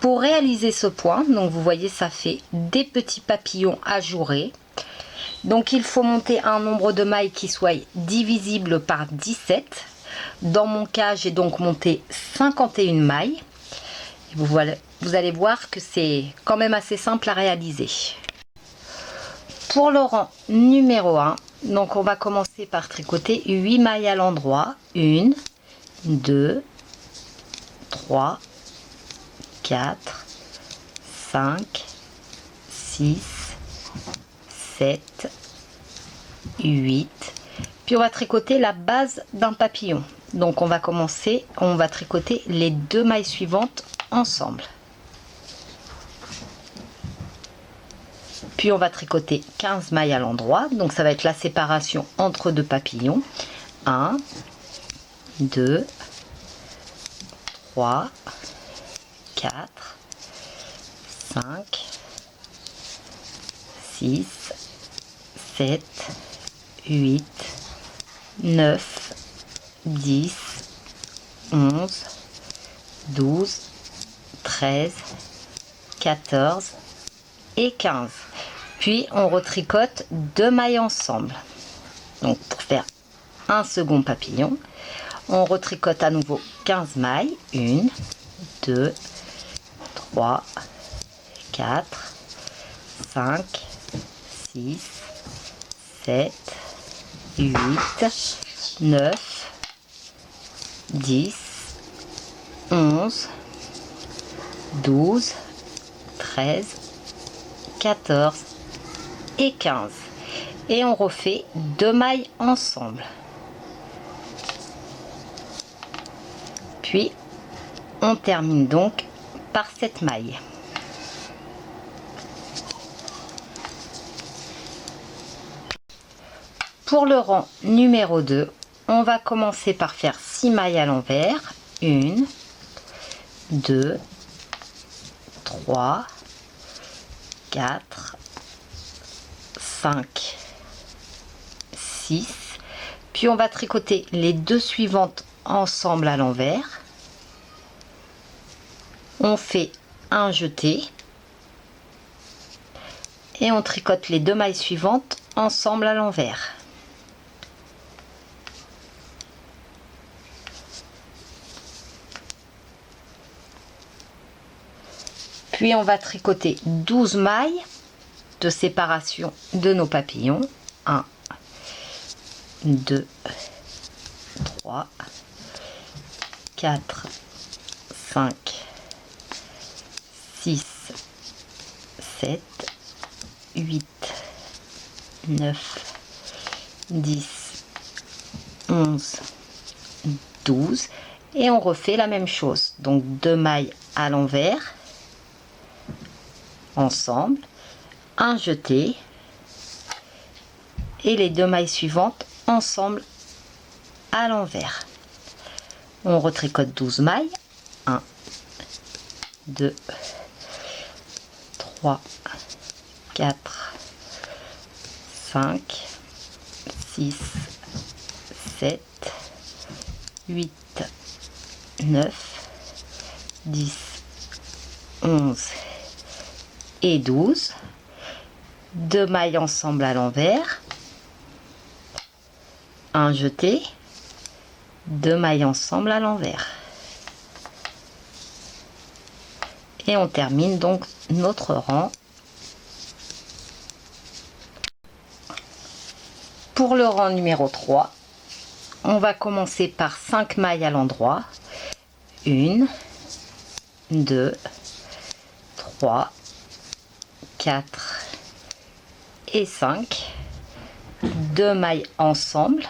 Pour réaliser ce point, donc vous voyez, ça fait des petits papillons ajourés. Donc il faut monter un nombre de mailles qui soit divisible par 17. Dans mon cas, j'ai donc monté 51 mailles. Et vous allez voir que c'est quand même assez simple à réaliser. Pour le rang numéro 1, donc on va commencer par tricoter 8 mailles à l'endroit. 1, 2, 3, 4, 5, 6, 7, 8. Puis on va tricoter la base d'un papillon. Donc on va tricoter les 2 mailles suivantes ensemble. Puis on va tricoter 15 mailles à l'endroit. Donc ça va être la séparation entre 2 papillons. 1, 2, 3, 4, 5, 6, 7, 8, 9, 10, 11, 12, 13, 14 et 15. Puis on retricote 2 mailles ensemble. Donc pour faire un second papillon, on retricote à nouveau 15 mailles. 1, 2, 3, 4, 5, 6, 7, 8, 9, 10, 11, 12, 13, 14 et 15. Et on refait 2 mailles ensemble. Puis on termine donc par cette maille. Pour le rang numéro 2, on va commencer par faire 6 mailles à l'envers. 1, 2, 3, 4, 5, 6. Puis on va tricoter les 2 suivantes ensemble à l'envers. On fait un jeté et on tricote les 2 mailles suivantes ensemble à l'envers. Puis on va tricoter 12 mailles de séparation de nos papillons. 1, 2, 3, 4, 5, 6, 7, 8, 9, 10, 11, 12. Et on refait la même chose. Donc 2 mailles à l'envers ensemble, un jeté et les 2 mailles suivantes ensemble à l'envers. On retricote 12 mailles. 1, 2, 3, 4, 5, 6, 7, 8, 9, 10, 11 et 12. 2 mailles ensemble à l'envers, un jeté, 2 mailles ensemble à l'envers. Et on termine donc notre rang. Pour le rang numéro 3, on va commencer par 5 mailles à l'endroit. 1, 2, 3, 4 et 5. 2 mailles ensemble.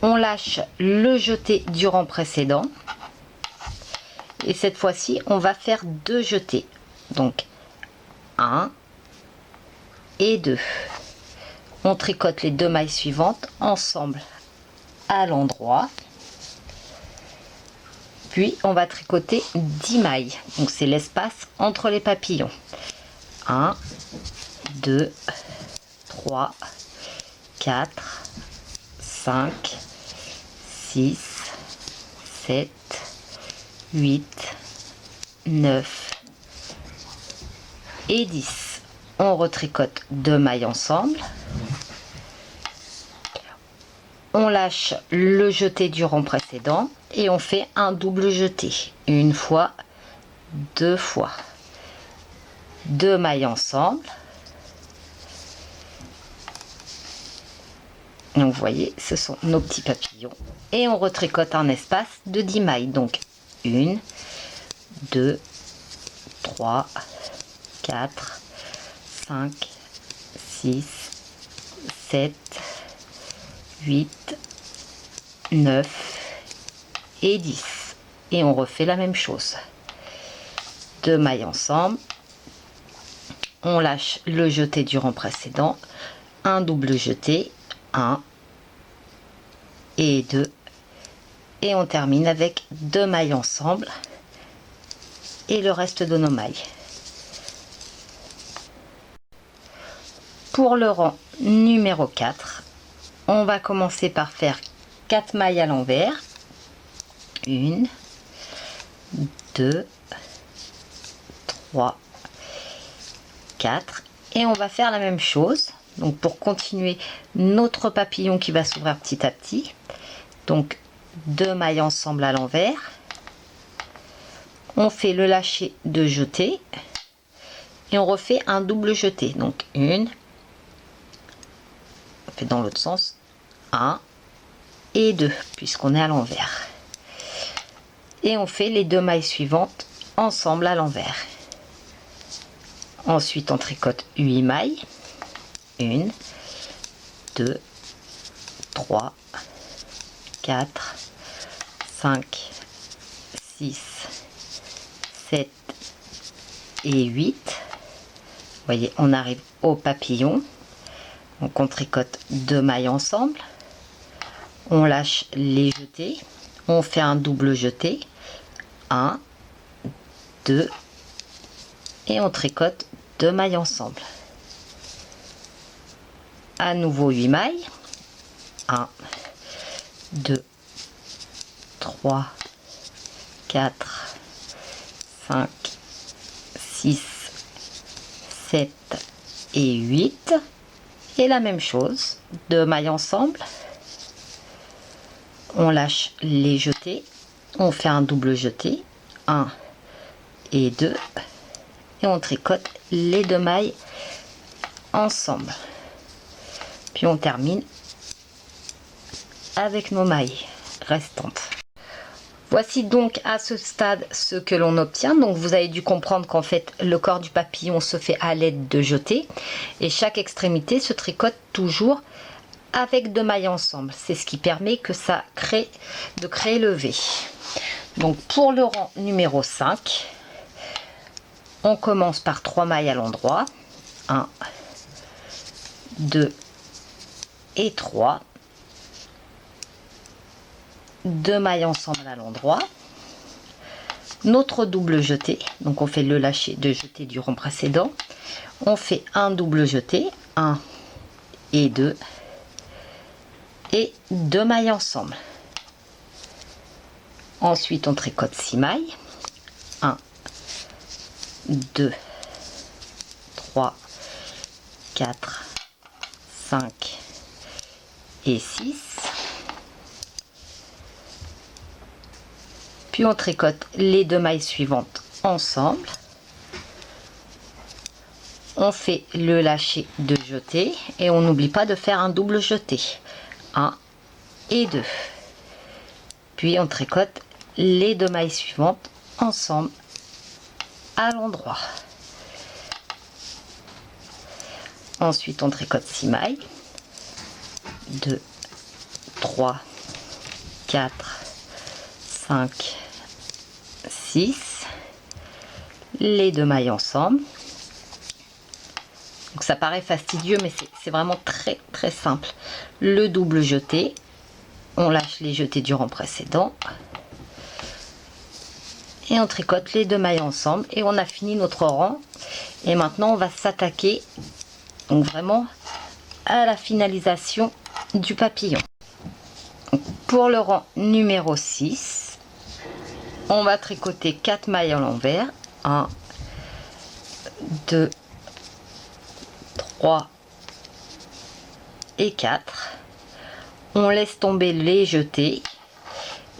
On lâche le jeté du rang précédent. Et cette fois-ci, on va faire 2 jetés. Donc 1 et 2. On tricote les 2 mailles suivantes ensemble à l'endroit. Puis on va tricoter 10 mailles. Donc c'est l'espace entre les papillons. 1, 2, 3, 4, 5, 6, 7, 8, 9 et 10. On retricote 2 mailles ensemble. On lâche le jeté du rang précédent et on fait un double jeté. Une fois, deux fois. 2 mailles ensemble. Donc vous voyez, ce sont nos petits papillons. Et on retricote un espace de 10 mailles. Donc 1, 2, 3, 4, 5, 6, 7, 8, 9 et 10. Et on refait la même chose. 2 mailles ensemble. On lâche le jeté du rang précédent. Un double jeté. 1 et 2 et on termine avec 2 mailles ensemble et le reste de nos mailles. Pour le rang numéro 4, on va commencer par faire 4 mailles à l'envers. 1, 2, 3, 4 et on va faire la même chose. Donc pour continuer notre papillon qui va s'ouvrir petit à petit. Donc 2 mailles ensemble à l'envers. On fait le lâcher de jeté. Et on refait un double jeté. Donc 1. On fait dans l'autre sens. 1 et 2 puisqu'on est à l'envers. Et on fait les 2 mailles suivantes ensemble à l'envers. Ensuite on tricote 8 mailles. 1, 2, 3, 4, 5, 6, 7 et 8. Vous voyez, on arrive au papillon. Donc on tricote 2 mailles ensemble. On lâche les jetés. On fait un double jeté. 1, 2 et on tricote 2 mailles ensemble. À nouveau 8 mailles. 1, 2, 3, 4, 5, 6, 7 et 8. Et la même chose, 2 mailles ensemble. On lâche les jetés. On fait un double jeté. 1 et 2. Et on tricote les 2 mailles ensemble. Puis on termine avec nos mailles restantes. Voici donc à ce stade ce que l'on obtient. Donc vous avez dû comprendre qu'en fait le corps du papillon se fait à l'aide de jetés et chaque extrémité se tricote toujours avec 2 mailles ensemble. C'est ce qui permet que ça crée le V. Donc pour le rang numéro 5, on commence par 3 mailles à l'endroit. 1, 2 et 3. 2 mailles ensemble à l'endroit. Notre double jeté, donc on fait le lâcher de jeté du rang précédent. On fait un double jeté, 1 et 2 et 2 mailles ensemble. Ensuite on tricote 6 mailles. 1, 2, 3, 4, 5 et 6. Puis on tricote les 2 mailles suivantes ensemble. On fait le lâcher de jeté et on n'oublie pas de faire un double jeté. 1 et 2. Puis on tricote les 2 mailles suivantes ensemble à l'endroit. Ensuite on tricote 6 mailles. 2, 3, 4, 5, 6, les 2 mailles ensemble. Donc ça paraît fastidieux mais c'est vraiment très simple. Le double jeté, on lâche les jetés du rang précédent et on tricote les 2 mailles ensemble et on a fini notre rang. Et maintenant on va s'attaquer donc vraiment à la finalisation du papillon. Pour le rang numéro 6, on va tricoter 4 mailles à l'envers. 1, 2, 3 et 4. On laisse tomber les jetés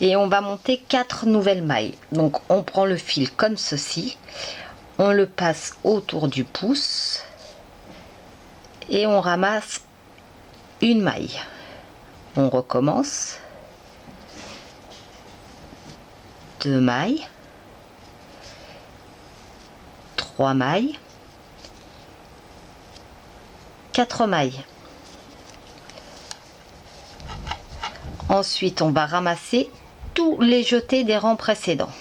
et on va monter 4 nouvelles mailles. Donc on prend le fil comme ceci, on le passe autour du pouce et on ramasse une maille. On recommence. 2 mailles, 3 mailles, 4 mailles. Ensuite, on va ramasser tous les jetés des rangs précédents.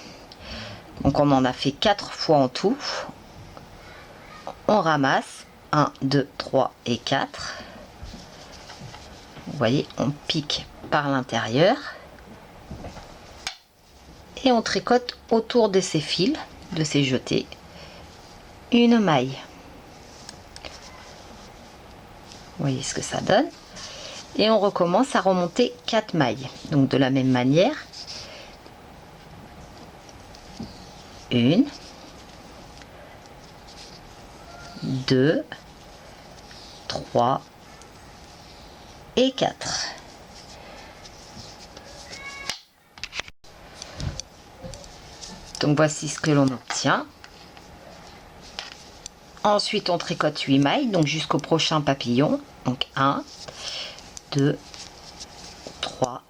Donc, on en a fait 4 fois en tout. On ramasse 1, 2, 3 et 4. Vous voyez, on pique par l'intérieur. Et on tricote autour de ces fils, de ces jetés, une maille. Vous voyez ce que ça donne. Et on recommence à remonter 4 mailles. Donc de la même manière, 1, 2, 3 et 4. Donc voici ce que l'on obtient. Ensuite on tricote 8 mailles, donc jusqu'au prochain papillon. Donc 1, 2, 3,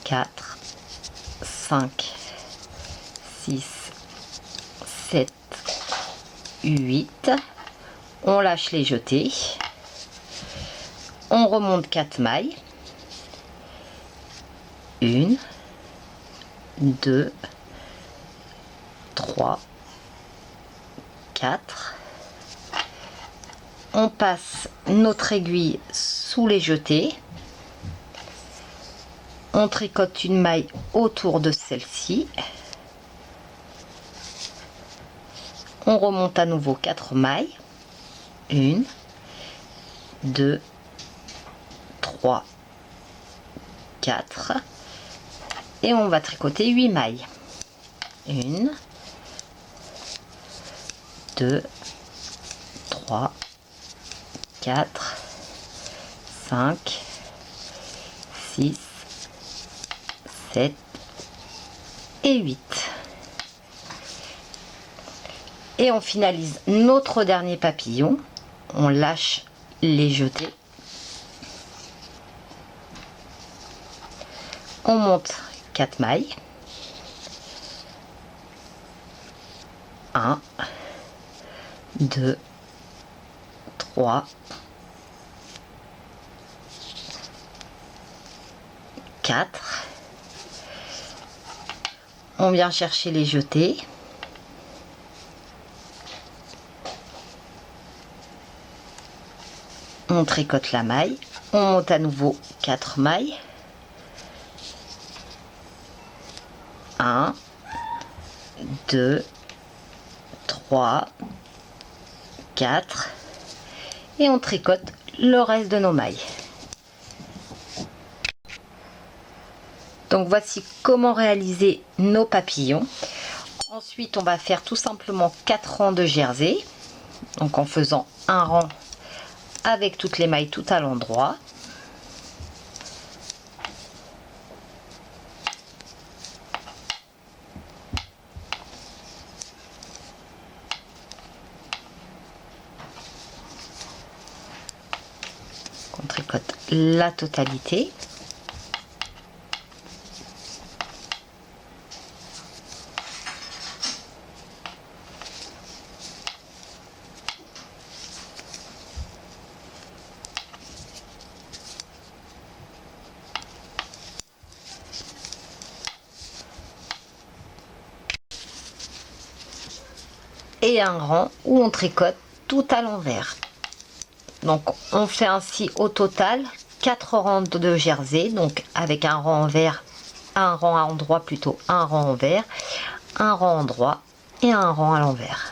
4, 5, 6, 7, 8. On lâche les jetés. On remonte 4 mailles. 1, 2, 3, 4. On passe notre aiguille sous les jetés. On tricote une maille autour de celle-ci. On remonte à nouveau 4 mailles. 1, 2, 3, 4. Et on va tricoter 8 mailles. 1, 2, 3, 4, 5, 6, 7 et 8. Et on finalise notre dernier papillon. On lâche les jetés. On monte 4 mailles. 1, 2, 3, 4. On vient chercher les jetés. On tricote la maille. On monte à nouveau 4 mailles. 1, 2, 3, 4 et on tricote le reste de nos mailles. Donc voici comment réaliser nos papillons. Ensuite on va faire tout simplement 4 rangs de jersey, donc en faisant un rang avec toutes les mailles tout à l'endroit. On tricote la totalité. Et un rang où on tricote tout à l'envers. Donc on fait ainsi au total 4 rangs de jersey, donc avec un rang envers, un rang à endroit plutôt, un rang envers, un rang endroit et un rang à l'envers.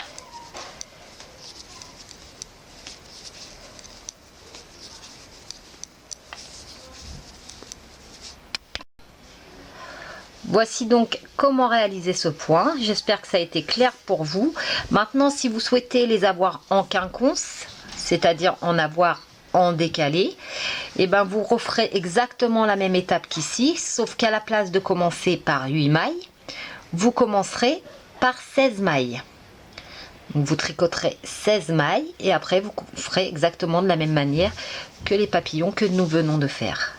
Voici donc comment réaliser ce point. J'espère que ça a été clair pour vous. Maintenant, si vous souhaitez les avoir en quinconce, c'est-à-dire en avoir en décalé, et ben vous referez exactement la même étape qu'ici, sauf qu'à la place de commencer par 8 mailles, vous commencerez par 16 mailles. Donc vous tricoterez 16 mailles et après vous ferez exactement de la même manière que les papillons que nous venons de faire.